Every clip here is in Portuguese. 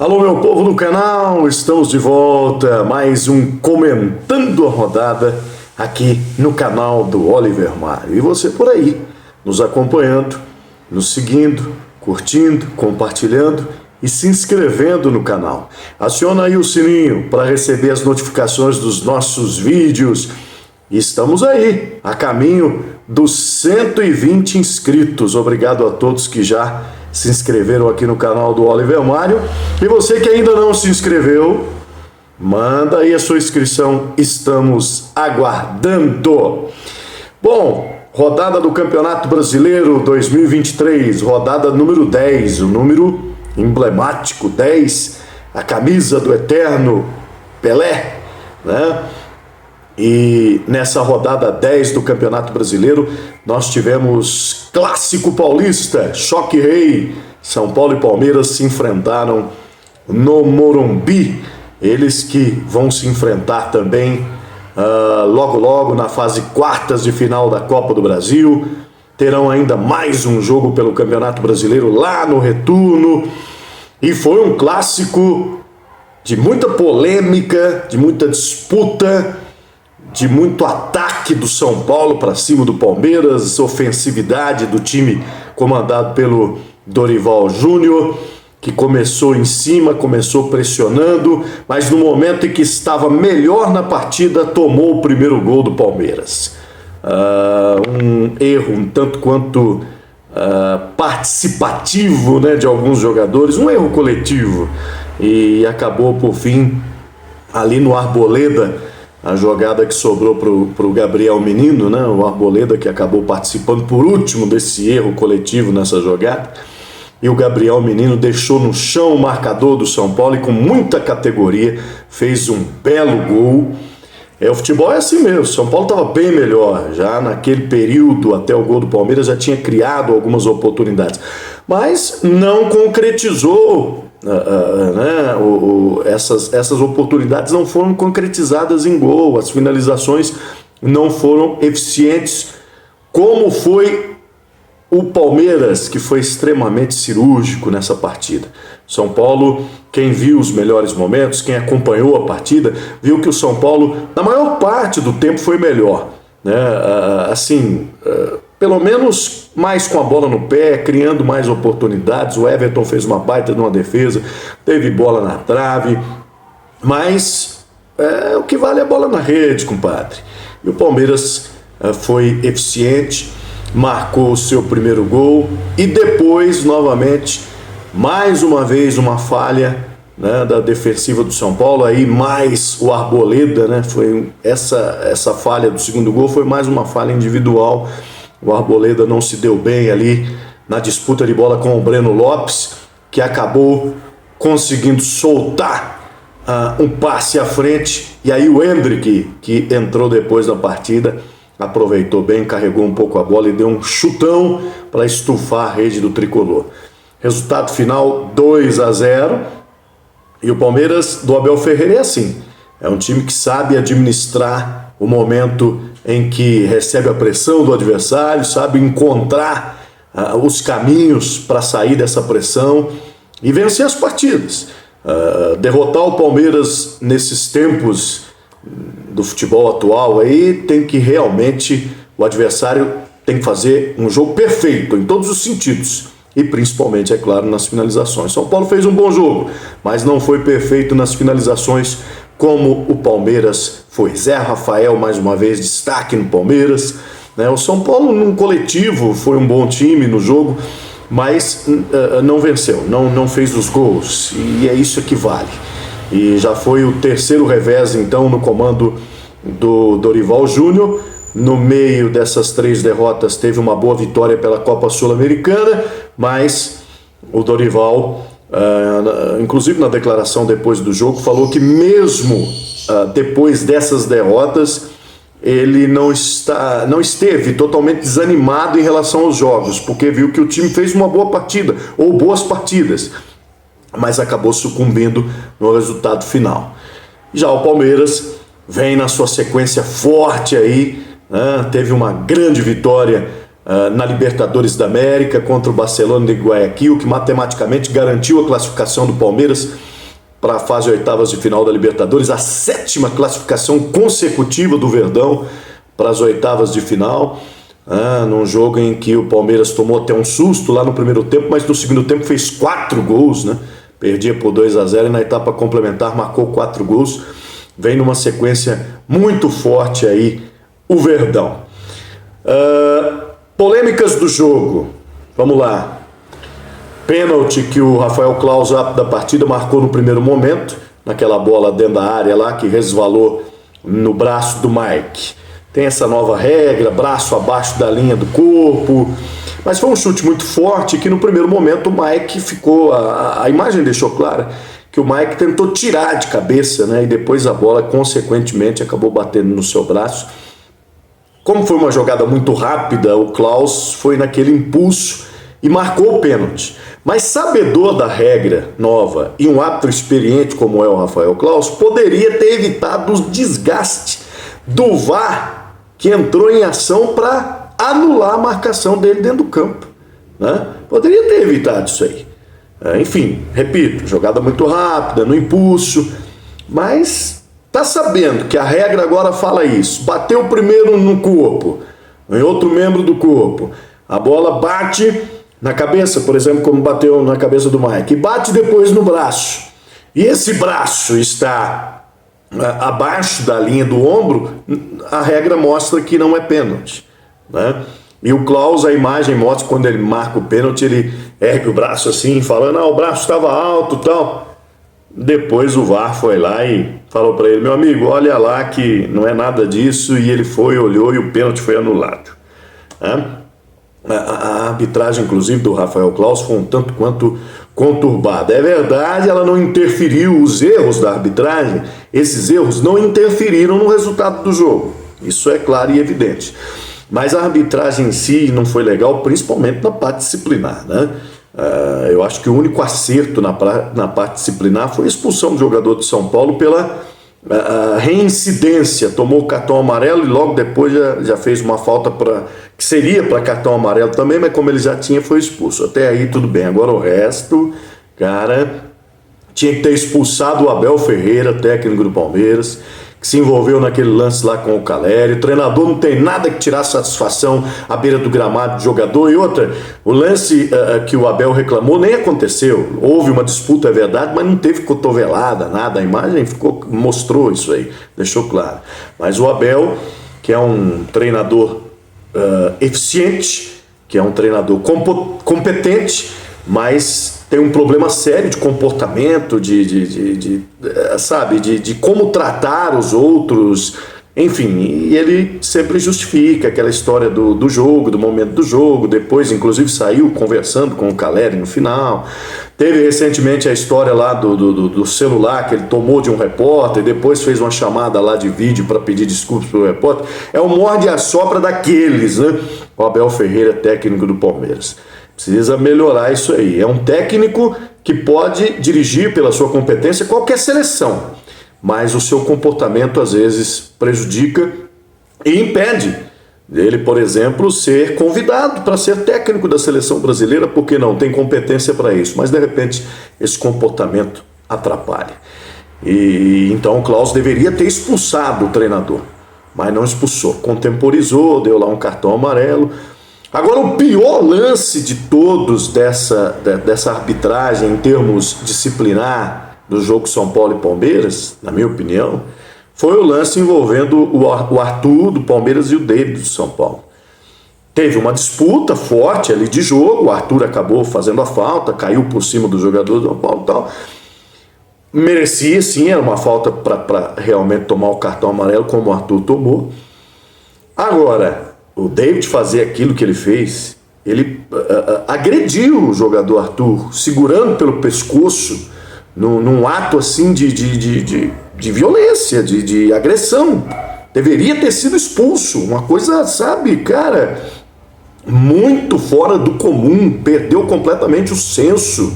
Alô, meu povo do canal, estamos de volta, mais um Comentando a Rodada aqui no canal do Oliver Mário. E você por aí, nos acompanhando, nos seguindo, curtindo, compartilhando e se inscrevendo no canal. Aciona aí o sininho para receber as notificações dos nossos vídeos. E estamos aí, a caminho dos 120 inscritos. Obrigado a todos que já se inscreveram aqui no canal do Oliver Mário. E você que ainda não se inscreveu, manda aí a sua inscrição, estamos aguardando. Bom, rodada do Campeonato Brasileiro 2023, rodada número 10, o número emblemático 10, a camisa do eterno Pelé, né? E nessa rodada 10 do Campeonato Brasileiro, nós tivemos Clássico Paulista, Choque Rei. São Paulo e Palmeiras se enfrentaram no Morumbi. Eles que vão se enfrentar também logo na fase quartas de final da Copa do Brasil. Terão ainda mais um jogo pelo Campeonato Brasileiro lá no retorno. E foi um clássico de muita polêmica, de muita disputa, de muito ataque do São Paulo para cima do Palmeiras, ofensividade do time comandado pelo Dorival Júnior, que começou em cima, começou pressionando, mas no momento em que estava melhor na partida, tomou o primeiro gol do Palmeiras. Um erro um tanto quanto participativo, né, de alguns jogadores, um erro coletivo, e acabou por fim ali no Arboleda, a jogada que sobrou para o Gabriel Menino, né? O Arboleda, que acabou participando por último desse erro coletivo nessa jogada. E o Gabriel Menino deixou no chão o marcador do São Paulo e com muita categoria fez um belo gol. O futebol é assim mesmo, o São Paulo estava bem melhor. Já naquele período, até o gol do Palmeiras, já tinha criado algumas oportunidades. Mas não concretizou. Essas oportunidades não foram concretizadas em gol, as finalizações não foram eficientes, como foi o Palmeiras, que foi extremamente cirúrgico nessa partida. São Paulo, quem viu os melhores momentos, quem acompanhou a partida, viu que o São Paulo, na maior parte do tempo, foi melhor, né? Pelo menos mais com a bola no pé, criando mais oportunidades. O Everton fez uma baita de uma defesa, teve bola na trave, mas o que vale é a bola na rede, compadre. E o Palmeiras foi eficiente, marcou o seu primeiro gol e depois, novamente, mais uma vez uma falha, né, da defensiva do São Paulo, aí mais o Arboleda, né, foi essa falha do segundo gol, foi mais uma falha individual. O Arboleda não se deu bem ali na disputa de bola com o Breno Lopes, que acabou conseguindo soltar um passe à frente, e aí o Hendrick, que entrou depois da partida, aproveitou bem, carregou um pouco a bola e deu um chutão para estufar a rede do tricolor. Resultado final 2-0, e o Palmeiras do Abel Ferreira é assim, é um time que sabe administrar o momento em que recebe a pressão do adversário, sabe encontrar os caminhos para sair dessa pressão e vencer as partidas. Derrotar o Palmeiras nesses tempos do futebol atual aí tem que realmente, o adversário tem que fazer um jogo perfeito em todos os sentidos e principalmente, é claro, nas finalizações. São Paulo fez um bom jogo, mas não foi perfeito nas finalizações como o Palmeiras foi. Zé Rafael, mais uma vez, destaque no Palmeiras, né? O São Paulo, num coletivo, foi um bom time no jogo, mas não venceu, não fez os gols, e é isso que vale. E já foi o terceiro revés, então, no comando do Dorival Júnior. No meio dessas 3 derrotas, teve uma boa vitória pela Copa Sul-Americana, mas o Dorival, inclusive na declaração depois do jogo, falou que mesmo depois dessas derrotas, ele não esteve totalmente desanimado em relação aos jogos, porque viu que o time fez uma boa partida, ou boas partidas, mas acabou sucumbindo no resultado final. Já o Palmeiras vem na sua sequência forte aí, né? Teve uma grande vitória na Libertadores da América contra o Barcelona de Guayaquil, que matematicamente garantiu a classificação do Palmeiras para a fase oitavas de final da Libertadores, a 7ª classificação consecutiva do Verdão para as oitavas de final, num jogo em que o Palmeiras tomou até um susto lá no primeiro tempo, mas no segundo tempo fez 4 gols, né? Perdia por 2-0 e na etapa complementar marcou 4 gols. Vem numa sequência muito forte aí o Verdão. Polêmicas do jogo, vamos lá. Pênalti que o Rafael Claus, da partida, marcou no primeiro momento, naquela bola dentro da área lá, que resvalou no braço do Mike. Tem essa nova regra, braço abaixo da linha do corpo, mas foi um chute muito forte que no primeiro momento o Mike ficou, a imagem deixou clara que o Mike tentou tirar de cabeça, né, e depois a bola consequentemente acabou batendo no seu braço. Como foi uma jogada muito rápida, o Claus foi naquele impulso e marcou o pênalti. Mas sabedor da regra nova e um árbitro experiente como é o Rafael Claus, poderia ter evitado o desgaste do VAR que entrou em ação para anular a marcação dele dentro do campo, né? Poderia ter evitado isso aí. Enfim, repito, jogada muito rápida, no impulso, mas tá sabendo que a regra agora fala isso. Bateu primeiro no corpo, em outro membro do corpo, a bola bate na cabeça, por exemplo, como bateu na cabeça do Mike, e bate depois no braço, e esse braço está abaixo da linha do ombro, a regra mostra que não é pênalti, né? E o Claus, a imagem mostra quando ele marca o pênalti, ele ergue o braço assim, falando, o braço estava alto e tal. Depois o VAR foi lá e falou para ele, meu amigo, olha lá que não é nada disso, e ele foi, olhou e o pênalti foi anulado, né? A arbitragem, inclusive, do Rafael Claus foi um tanto quanto conturbada. É verdade, ela não interferiu, os erros da arbitragem, esses erros não interferiram no resultado do jogo. Isso é claro e evidente. Mas a arbitragem em si não foi legal, principalmente na parte disciplinar, né? Eu acho que o único acerto na parte disciplinar foi a expulsão do jogador de São Paulo pela reincidência. Tomou o cartão amarelo e logo depois já fez uma falta que seria para cartão amarelo também, mas como ele já tinha, foi expulso. Até aí tudo bem. Agora o resto, cara, tinha que ter expulsado o Abel Ferreira, técnico do Palmeiras, que se envolveu naquele lance lá com o Caleri. O treinador não tem nada que tirar satisfação à beira do gramado do jogador. E outra, o lance que o Abel reclamou nem aconteceu. Houve uma disputa, é verdade, mas não teve cotovelada, nada. A imagem mostrou isso aí, deixou claro. Mas o Abel, que é um treinador eficiente, que é um treinador competente, mas tem um problema sério de comportamento, de como tratar os outros, enfim, e ele sempre justifica aquela história do jogo, do momento do jogo. Depois, inclusive, saiu conversando com o Caleri no final. Teve recentemente a história lá do celular que ele tomou de um repórter, depois fez uma chamada lá de vídeo para pedir desculpas para o repórter. É um morde e assopra daqueles, né? O Abel Ferreira, técnico do Palmeiras. Precisa melhorar isso aí. É um técnico que pode dirigir pela sua competência qualquer seleção, mas o seu comportamento às vezes prejudica e impede dele, por exemplo, ser convidado para ser técnico da seleção brasileira, porque não tem competência para isso, mas de repente esse comportamento atrapalha. E então o Claus deveria ter expulsado o treinador, mas não expulsou, contemporizou, deu lá um cartão amarelo. Agora, o pior lance de todos dessa arbitragem em termos disciplinar do jogo São Paulo e Palmeiras, na minha opinião, foi o lance envolvendo o Arthur do Palmeiras e o David do São Paulo. Teve uma disputa forte ali de jogo, o Arthur acabou fazendo a falta, caiu por cima do jogador do São Paulo e tal. Merecia sim, era uma falta para realmente tomar o cartão amarelo, como o Arthur tomou. Agora, o David fazer aquilo que ele fez, ele agrediu o jogador Arthur, segurando pelo pescoço, num ato assim de violência, de agressão. Deveria ter sido expulso, uma coisa, sabe, cara, muito fora do comum, perdeu completamente o senso.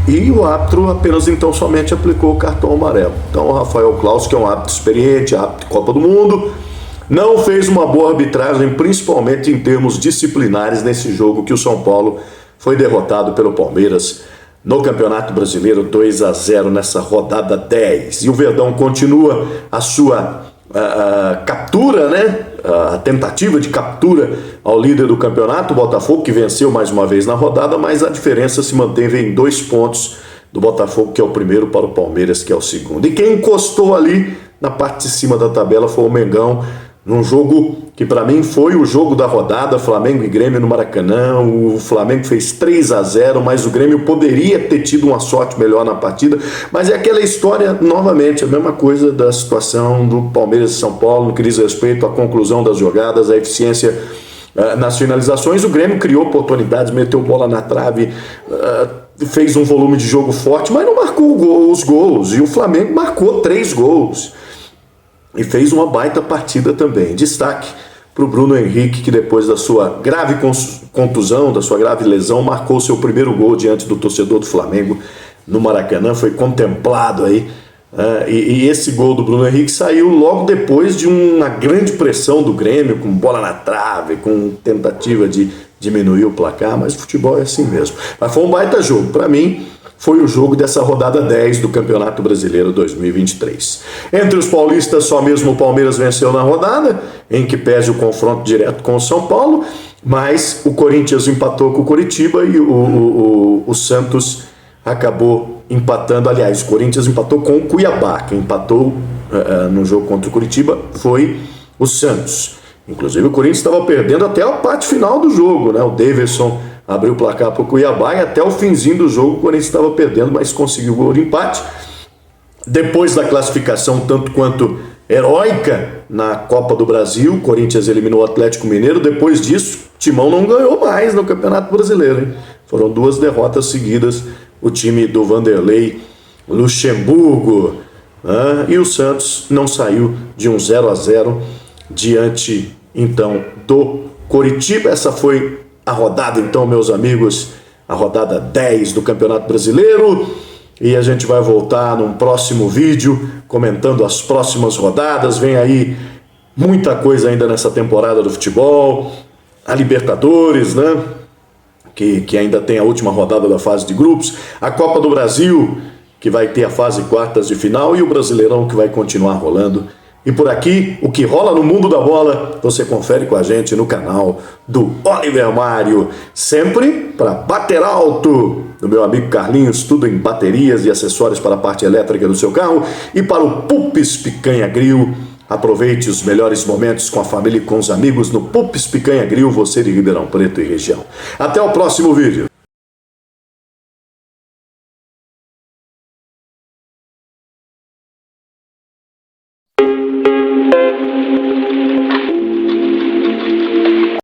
E o árbitro apenas então somente aplicou o cartão amarelo. Então o Rafael Claus, que é um árbitro experiente, árbitro de Copa do Mundo, não fez uma boa arbitragem, principalmente em termos disciplinares, nesse jogo que o São Paulo foi derrotado pelo Palmeiras no Campeonato Brasileiro, 2-0 nessa rodada 10. E o Verdão continua a sua captura, né? A tentativa de captura ao líder do campeonato, o Botafogo, que venceu mais uma vez na rodada, mas a diferença se manteve em 2 pontos do Botafogo, que é o primeiro, para o Palmeiras, que é o segundo. E quem encostou ali na parte de cima da tabela foi o Mengão, num jogo que para mim foi o jogo da rodada, Flamengo e Grêmio no Maracanã. O Flamengo fez 3-0, mas o Grêmio poderia ter tido uma sorte melhor na partida, mas é aquela história, novamente, a mesma coisa da situação do Palmeiras e São Paulo, no que diz respeito à conclusão das jogadas, à eficiência nas finalizações. O Grêmio criou oportunidades, meteu bola na trave, fez um volume de jogo forte, mas não marcou os gols, e o Flamengo marcou 3 gols. E fez uma baita partida também. Destaque para o Bruno Henrique, que depois da sua grave contusão, da sua grave lesão, marcou seu primeiro gol diante do torcedor do Flamengo no Maracanã. Foi contemplado aí. E esse gol do Bruno Henrique saiu logo depois de uma grande pressão do Grêmio, com bola na trave, com tentativa de diminuir o placar, mas o futebol é assim mesmo. Mas foi um baita jogo. Para mim, foi o jogo dessa rodada 10 do Campeonato Brasileiro 2023. Entre os paulistas, só mesmo o Palmeiras venceu na rodada, em que pese o confronto direto com o São Paulo, mas o Corinthians empatou com o Coritiba e o Santos acabou empatando. Aliás, o Corinthians empatou com o Cuiabá. Quem empatou no jogo contra o Coritiba foi o Santos. Inclusive o Corinthians estava perdendo até a parte final do jogo, né? O Davidson abriu o placar para o Cuiabá e até o finzinho do jogo o Corinthians estava perdendo, mas conseguiu o gol de empate. Depois da classificação tanto quanto heróica na Copa do Brasil, o Corinthians eliminou o Atlético Mineiro. Depois disso, o Timão não ganhou mais no Campeonato Brasileiro, hein? Foram 2 derrotas seguidas, o time do Vanderlei Luxemburgo, né? E o Santos não saiu de um 0-0 diante, então, do Coritiba. Essa foi a rodada, então, meus amigos, a rodada 10 do Campeonato Brasileiro. E a gente vai voltar num próximo vídeo comentando as próximas rodadas. Vem aí muita coisa ainda nessa temporada do futebol. A Libertadores, né? Que ainda tem a última rodada da fase de grupos. A Copa do Brasil, que vai ter a fase quartas de final. E o Brasileirão, que vai continuar rolando. E por aqui, o que rola no mundo da bola, você confere com a gente no canal do Oliver Mário. Sempre para bater alto, do meu amigo Carlinhos, tudo em baterias e acessórios para a parte elétrica do seu carro. E para o Pups Picanha Grill, aproveite os melhores momentos com a família e com os amigos no Pups Picanha Grill, você de Ribeirão Preto e região. Até o próximo vídeo.